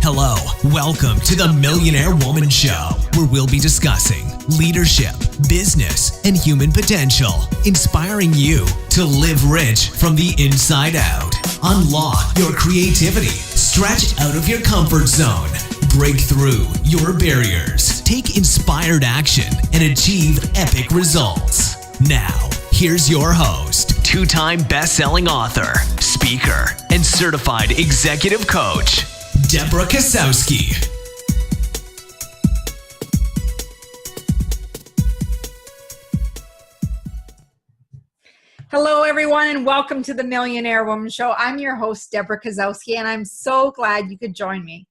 Hello, welcome to the Millionaire Woman Show, where we'll be discussing leadership, business, and human potential, inspiring you to live rich from the inside out. Unlock your creativity, stretch out of your comfort zone, break through your barriers, take inspired action, and achieve epic results. Now, here's your host, two-time best-selling author, speaker, and certified executive coach, Debra Kasowski. Hello, everyone, and welcome to the Millionaire Woman Show. I'm your host, Debra Kasowski, and I'm so glad you could join me.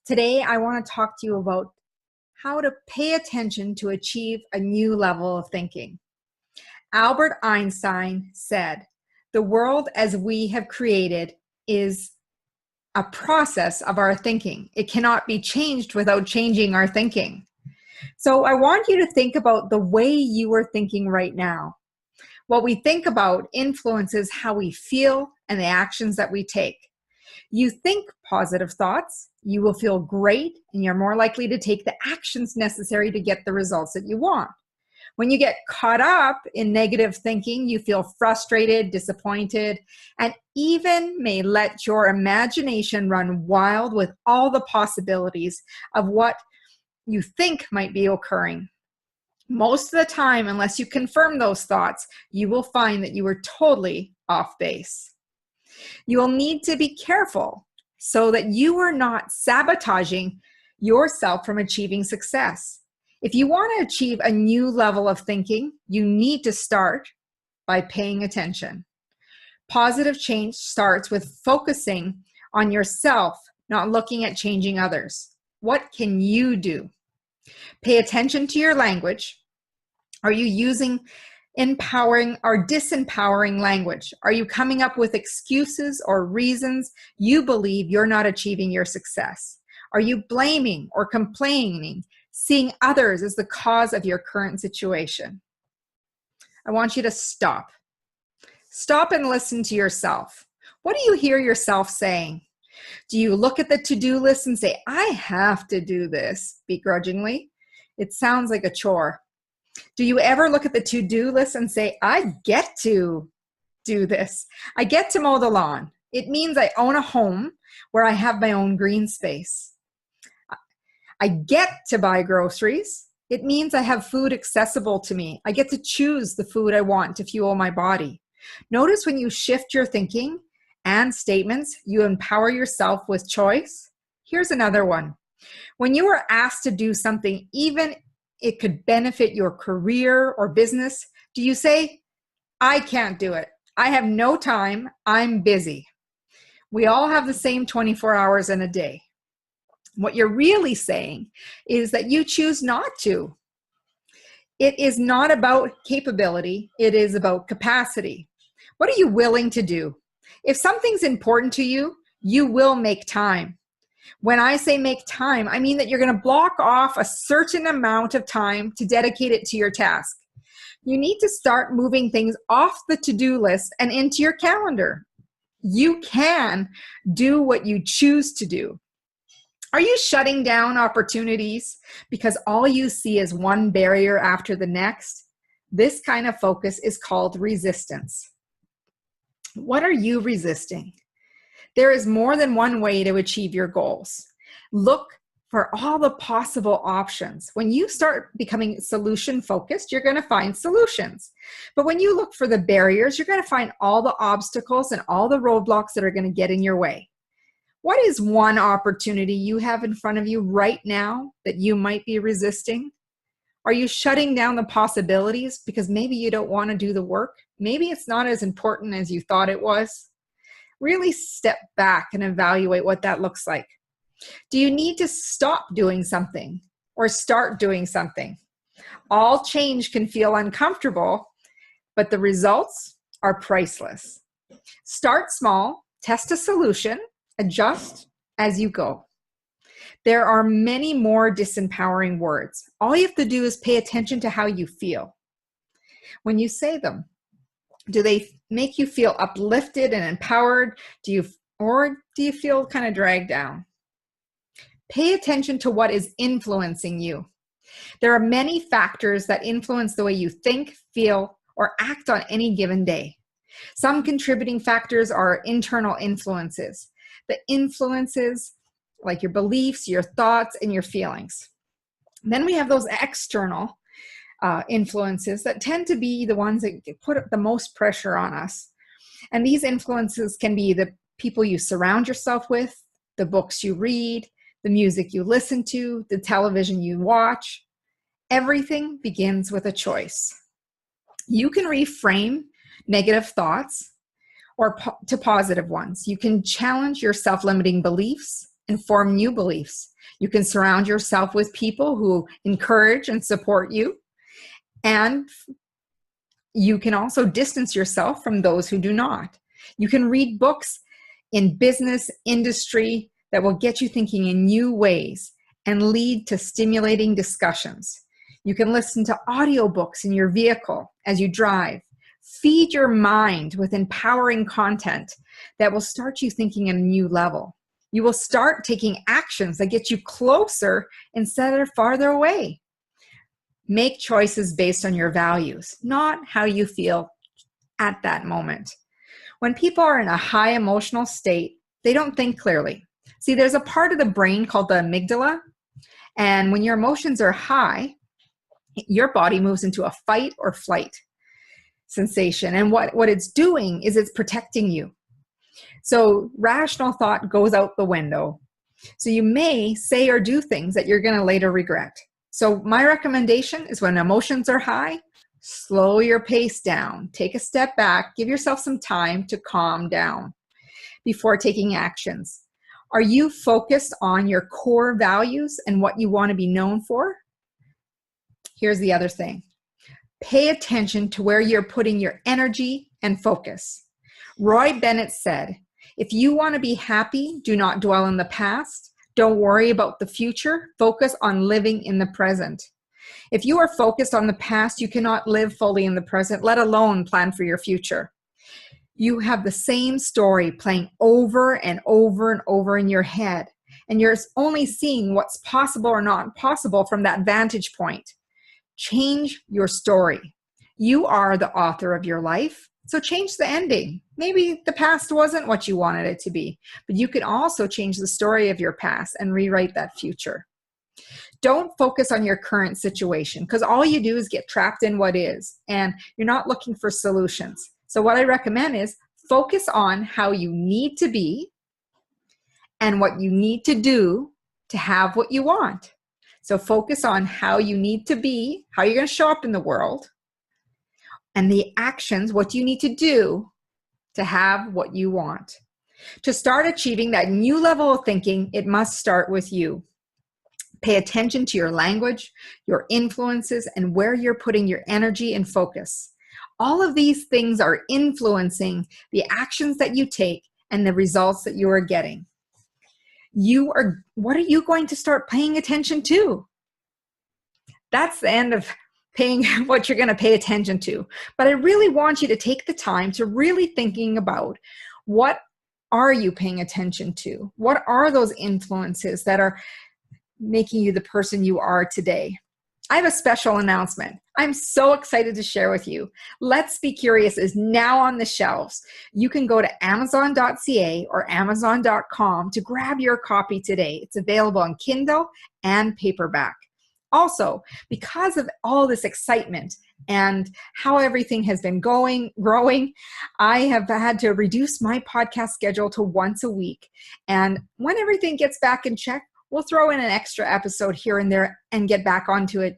Today, I want to talk to you about how to pay attention to achieve a new level of thinking. Albert Einstein said, "The world as we have created is a process of our thinking. It cannot be changed without changing our thinking." So I want you to think about the way you are thinking right now. What we think about influences how we feel and the actions that we take. You think positive thoughts, you will feel great, and you're more likely to take the actions necessary to get the results that you want. When you get caught up in negative thinking, you feel frustrated, disappointed, and even may let your imagination run wild with all the possibilities of what you think might be occurring. Most of the time, unless you confirm those thoughts, you will find that you are totally off base. You will need to be careful so that you are not sabotaging yourself from achieving success. If you want to achieve a new level of thinking, you need to start by paying attention. Positive change starts with focusing on yourself, not looking at changing others. What can you do? Pay attention to your language. Are you using empowering or disempowering language? Are you coming up with excuses or reasons you believe you're not achieving your success? Are you blaming or complaining, seeing others as the cause of your current situation? I want you to stop. Stop and listen to yourself. What do you hear yourself saying? Do you look at the to-do list and say, "I have to do this," begrudgingly? It sounds like a chore. Do you ever look at the to-do list and say, "I get to do this. I get to mow the lawn. It means I own a home where I have my own green space. I get to buy groceries. It means I have food accessible to me. I get to choose the food I want to fuel my body." Notice when you shift your thinking and statements, you empower yourself with choice. Here's another one. When you are asked to do something, even it could benefit your career or business, do you say, "I can't do it. I have no time. I'm busy"? We all have the same 24 hours in a day. What you're really saying is that you choose not to. It is not about capability. It is about capacity. What are you willing to do? If something's important to you, you will make time. When I say make time, I mean that you're going to block off a certain amount of time to dedicate it to your task. You need to start moving things off the to-do list and into your calendar. You can do what you choose to do. Are you shutting down opportunities because all you see is one barrier after the next? This kind of focus is called resistance. What are you resisting? There is more than one way to achieve your goals. Look for all the possible options. When you start becoming solution focused, you're going to find solutions. But when you look for the barriers, you're going to find all the obstacles and all the roadblocks that are going to get in your way. What is one opportunity you have in front of you right now that you might be resisting? Are you shutting down the possibilities because maybe you don't want to do the work? Maybe it's not as important as you thought it was. Really step back and evaluate what that looks like. Do you need to stop doing something or start doing something? All change can feel uncomfortable, but the results are priceless. Start small, test a solution, adjust as you go. There are many more disempowering words. All you have to do is pay attention to how you feel when you say them. Do they make you feel uplifted and empowered? Or do you feel kind of dragged down? Pay attention to what is influencing you. There are many factors that influence the way you think, feel, or act on any given day. Some contributing factors are internal influences. The influences like your beliefs, your thoughts, and your feelings. Then we have those external influences that tend to be the ones that put the most pressure on us. And these influences can be the people you surround yourself with, the books you read, the music you listen to, the television you watch. Everything begins with a choice. You can reframe negative thoughts or to positive ones. You can challenge your self-limiting beliefs and form new beliefs. You can surround yourself with people who encourage and support you. And you can also distance yourself from those who do not. You can read books in business, industry that will get you thinking in new ways and lead to stimulating discussions. You can listen to audiobooks in your vehicle as you drive. Feed your mind with empowering content that will start you thinking at a new level. You will start taking actions that get you closer instead of farther away. Make choices based on your values, not how you feel at that moment. When people are in a high emotional state, they don't think clearly. See, there's a part of the brain called the amygdala, and when your emotions are high, your body moves into a fight or flight sensation. And what it's doing is it's protecting you. So rational thought goes out the window. So you may say or do things that you're going to later regret. So my recommendation is when emotions are high, slow your pace down. Take a step back. Give yourself some time to calm down before taking actions. Are you focused on your core values and what you want to be known for? Here's the other thing. Pay attention to where you're putting your energy and focus. Roy Bennett said, if you want to be happy, do not dwell in the past. Don't worry about the future. Focus on living in the present. If you are focused on the past, you cannot live fully in the present, let alone plan for your future. You have the same story playing over and over and over in your head, and you're only seeing what's possible or not possible from that vantage point. Change your story. You are the author of your life, so change the ending. Maybe the past wasn't what you wanted it to be, but you can also change the story of your past and rewrite that future. Don't focus on your current situation because all you do is get trapped in what is, and you're not looking for solutions. So what I recommend is focus on how you need to be and what you need to do to have what you want. So focus on how you need to be, how you're going to show up in the world, and the actions, what you need to do to have what you want. To start achieving that new level of thinking, it must start with you. Pay attention to your language, your influences, and where you're putting your energy and focus. All of these things are influencing the actions that you take and the results that you are getting. What are you going to start paying attention to? That's the end of paying what you're going to pay attention to. But I really want you to take the time to really thinking about what are you paying attention to? What are those influences that are making you the person you are today? I have a special announcement. I'm so excited to share with you. Let's Be Curious is now on the shelves. You can go to amazon.ca or amazon.com to grab your copy today. It's available on Kindle and paperback. Also, because of all this excitement and how everything has been growing, I have had to reduce my podcast schedule to once a week. And when everything gets back in check, we'll throw in an extra episode here and there and get back onto it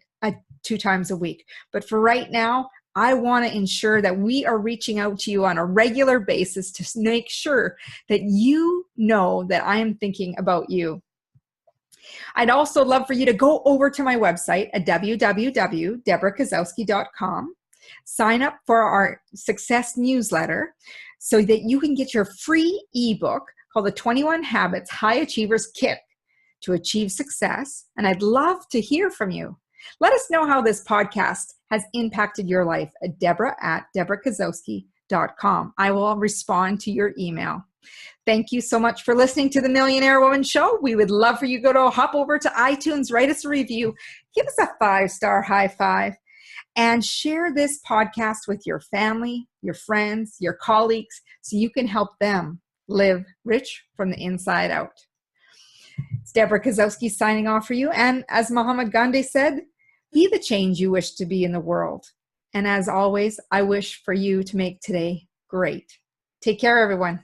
2 times a week. But for right now, I want to ensure that we are reaching out to you on a regular basis to make sure that you know that I am thinking about you. I'd also love for you to go over to my website at www.debrakasowski.com. Sign up for our success newsletter so that you can get your free ebook called The 21 Habits High Achievers Kit to Achieve Success. And I'd love to hear from you. Let us know how this podcast has impacted your life at Debra@debrakasowski.com. I will respond to your email. Thank you so much for listening to the Millionaire Woman Show. We would love for you to hop over to iTunes, write us a review, give us a 5-star high five, and share this podcast with your family, your friends, your colleagues, so you can help them live rich from the inside out. It's Debra Kasowski signing off for you. And as Mahatma Gandhi said, be the change you wish to be in the world. And as always, I wish for you to make today great. Take care, everyone.